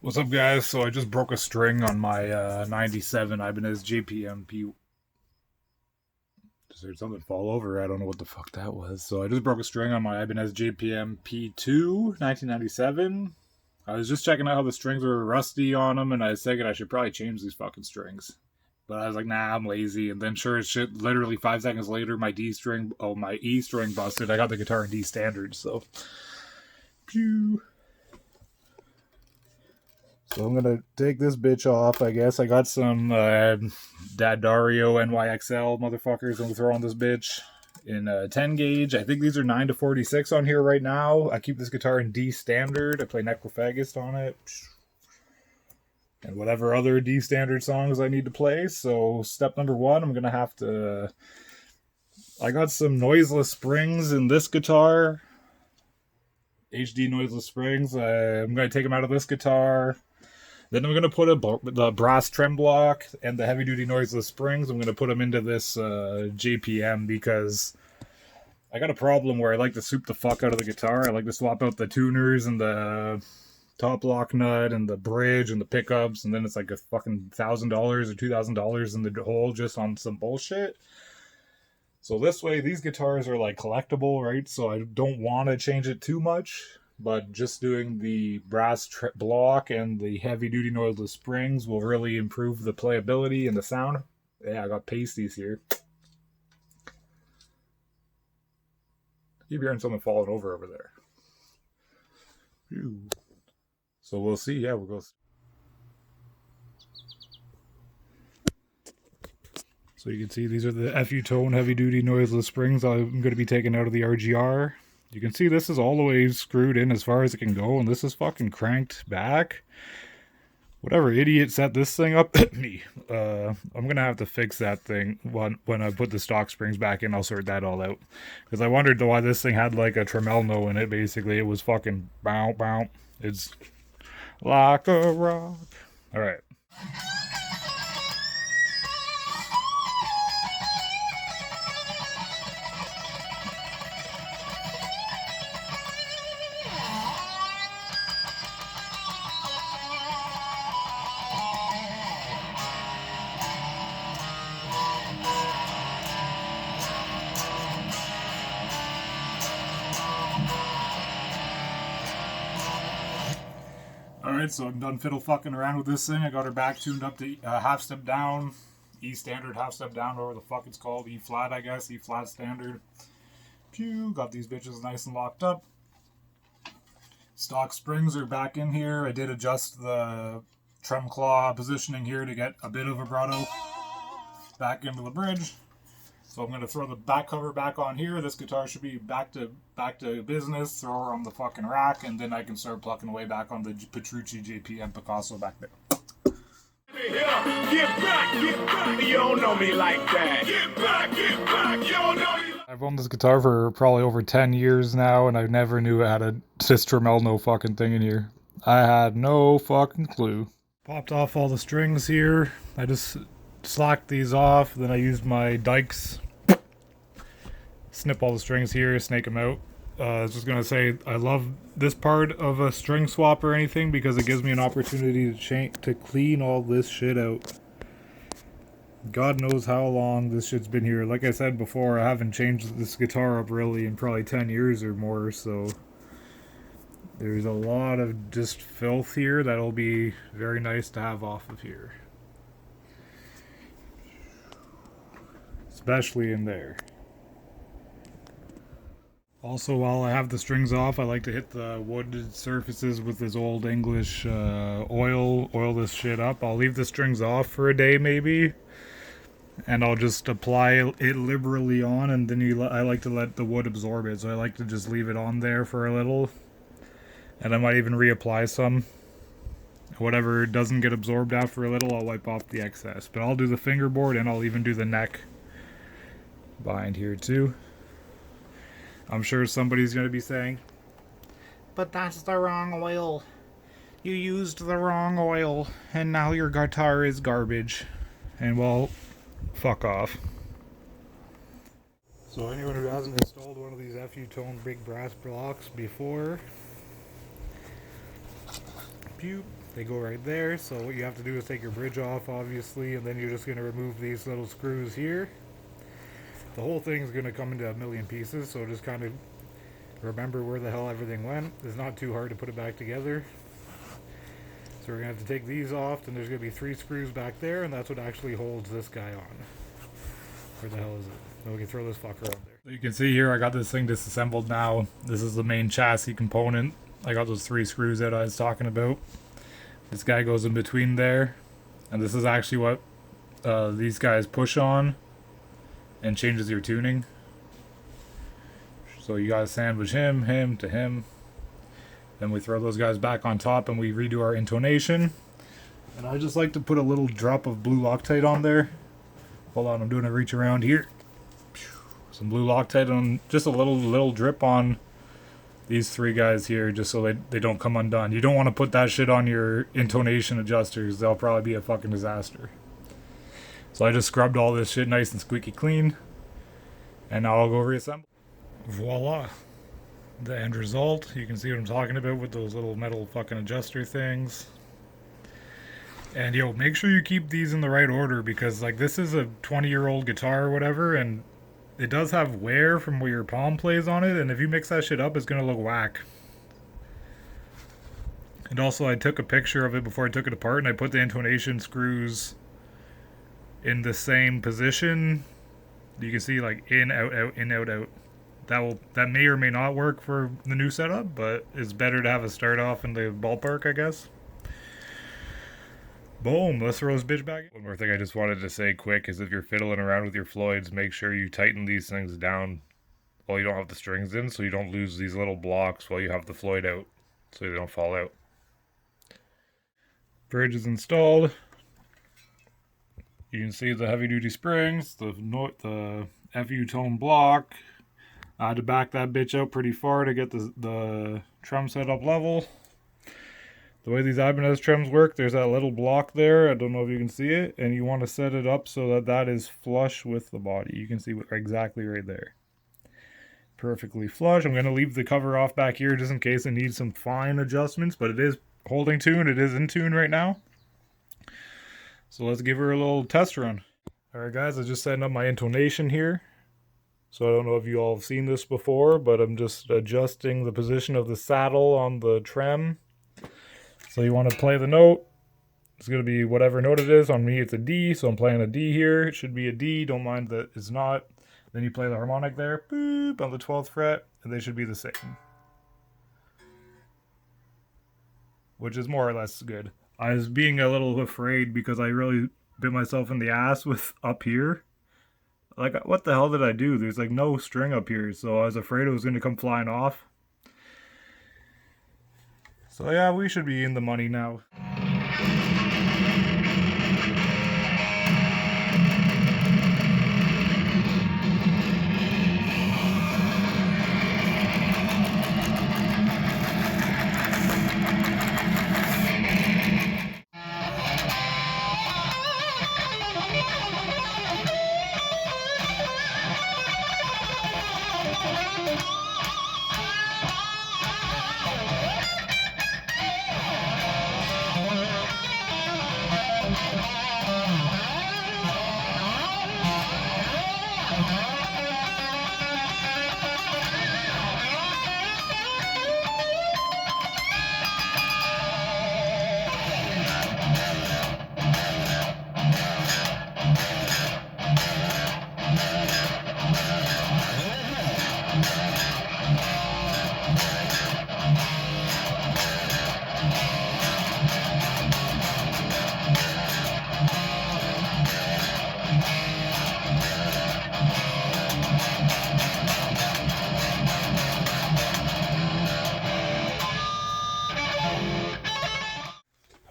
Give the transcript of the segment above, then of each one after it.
What's up, guys? So I just broke a string on my 97 Ibanez JPM P. Just heard something fall over. I don't know what the fuck that was. So I just broke a string on my Ibanez JPM P2 1997. I was just checking out how the strings were rusty on them, and I was thinking I should probably change these fucking strings. But I was like, nah, I'm lazy. And then sure as shit, literally 5 seconds later, my my E string busted. I got the guitar in D standard, so. Pew. So I'm gonna take this bitch off, I guess. I got some Daddario NYXL motherfuckers I'm gonna throw on this bitch in 10 gauge. I think these are 9 to 46 on here right now. I keep this guitar in D standard. I play Necrophagist on it. And whatever other D standard songs I need to play. So step number one, I'm gonna have to... I got some noiseless springs in this guitar. HD noiseless springs. I'm gonna take them out of this guitar. Then I'm going to put the brass trem block and the heavy-duty noiseless springs. I'm going to put them into this JPM because I got a problem where I like to soup the fuck out of the guitar. I like to swap out the tuners and the top lock nut and the bridge and the pickups, and then it's like a fucking $1,000 or $2,000 in the hole just on some bullshit. So this way, these guitars are like collectible, right? So I don't want to change it too much. But just doing the brass block and the heavy-duty noiseless springs will really improve the playability and the sound. Yeah, I got pasties here. Keep hearing someone falling over there. Phew. So we'll see. Yeah, we'll go. So you can see these are the FU tone heavy-duty noiseless springs I'm going to be taking out of the RGR. You can see this is all the way screwed in as far as it can go, and this is fucking cranked back. Whatever idiot set this thing up, me. I'm gonna have to fix that thing when I put the stock springs back in. I'll sort that all out. Because I wondered why this thing had like a tremolo in it, basically. It was fucking bow bow. It's like a rock. Alright. Alright, so I'm done fiddle fucking around with this thing. I got her back tuned up to half step down, E standard, half step down, whatever the fuck it's called, E flat, I guess, E flat standard. Pew, got these bitches nice and locked up. Stock springs are back in here. I did adjust the trem claw positioning here to get a bit of vibrato back into the bridge. So I'm going to throw the back cover back on here. This guitar should be back to business. Throw her on the fucking rack, and then I can start plucking away back on the Petrucci JPM Picasso back there. Get back, you don't know me like that. Get back, you don't know me. I've owned this guitar for probably over 10 years now, and I never knew it had a tremolo fucking thing in here. I had no fucking clue. Popped off all the strings here. I just slacked these off, then I used my dikes, snip all the strings here, snake them out. I was just gonna say I love this part of a string swap or anything because it gives me an opportunity to clean all this shit out. God knows how long this shit's been here. Like I said before, I haven't changed this guitar up really in probably 10 years or more, so there's a lot of just filth here that'll be very nice to have off of here. Especially in there. Also, while I have the strings off, I like to hit the wood surfaces with this old English oil this shit up. I'll leave the strings off for a day maybe, and I'll just apply it liberally on, and then I like to let the wood absorb it, so I like to just leave it on there for a little, and I might even reapply some. Whatever doesn't get absorbed after a little, I'll wipe off the excess. But I'll do the fingerboard, and I'll even do the neck bind here too. I'm sure somebody's going to be saying, but that's the wrong oil. You used the wrong oil, and now your guitar is garbage. And well, fuck off. So anyone who hasn't installed one of these FU tone big brass blocks before, They go right there. So what you have to do is take your bridge off, obviously, and then you're just going to remove these little screws here. The whole thing's going to come into a million pieces, so just kind of remember where the hell everything went. It's not too hard to put it back together. So we're going to have to take these off, and there's going to be 3 screws back there, and that's what actually holds this guy on. Where the hell is it? Oh, we can throw this fucker on there. So you can see here I got this thing disassembled now. This is the main chassis component. I got those 3 screws that I was talking about. This guy goes in between there, and this is actually what these guys push on and changes your tuning. So you gotta sandwich him to him. Then we throw those guys back on top and we redo our intonation. And I just like to put a little drop of blue Loctite on there. Hold on, I'm doing a reach around here. Some blue Loctite on, just a little drip on these 3 guys here, just so they don't come undone. You don't want to put that shit on your intonation adjusters. They'll probably be a fucking disaster. So I just scrubbed all this shit nice and squeaky clean. And now I'll go reassemble. Voila. The end result. You can see what I'm talking about with those little metal fucking adjuster things. And yo, make sure you keep these in the right order, because like this is a 20-year-old guitar or whatever, and it does have wear from where your palm plays on it, and if you mix that shit up, it's gonna look whack. And also I took a picture of it before I took it apart, and I put the intonation screws in the same position. You can see like in, out, out, in, out, out. That may or may not work for the new setup, but it's better to have a start off in the ballpark, I guess. Boom, let's throw this bitch back in. One more thing I just wanted to say quick is if you're fiddling around with your Floyds, make sure you tighten these things down while you don't have the strings in, so you don't lose these little blocks while you have the Floyd out, so they don't fall out. Bridge is installed. You can see the heavy duty springs, the FU tone block. I had to back that bitch out pretty far to get the trim set up level. The way these Ibanez trims work, there's that little block there. I don't know if you can see it. And you want to set it up so that that is flush with the body. You can see exactly right there. Perfectly flush. I'm going to leave the cover off back here just in case it needs some fine adjustments. But it is holding tune. It is in tune right now. So let's give her a little test run. Alright guys, I just setting up my intonation here. So I don't know if you all have seen this before, but I'm just adjusting the position of the saddle on the trem. So you want to play the note. It's going to be whatever note it is. On me it's a D, so I'm playing a D here. It should be a D, don't mind that it's not. Then you play the harmonic there, boop, on the 12th fret, and they should be the same. Which is more or less good. I was being a little afraid because I really bit myself in the ass with up here. Like, what the hell did I do? There's like no string up here, so I was afraid it was going to come flying off. So yeah, we should be in the money now.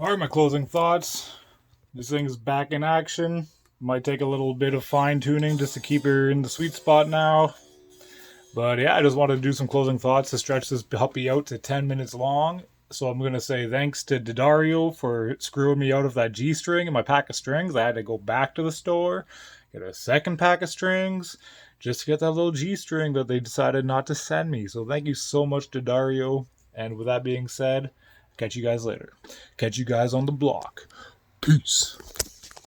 Alright, my closing thoughts. This thing's back in action. Might take a little bit of fine tuning just to keep her in the sweet spot now. But yeah, I just wanted to do some closing thoughts to stretch this puppy out to 10 minutes long. So I'm going to say thanks to Didario for screwing me out of that G string in my pack of strings. I had to go back to the store, get a second pack of strings, just to get that little G string that they decided not to send me. So thank you so much, Didario. And with that being said, Catch you guys later. Catch you guys on the block. Peace.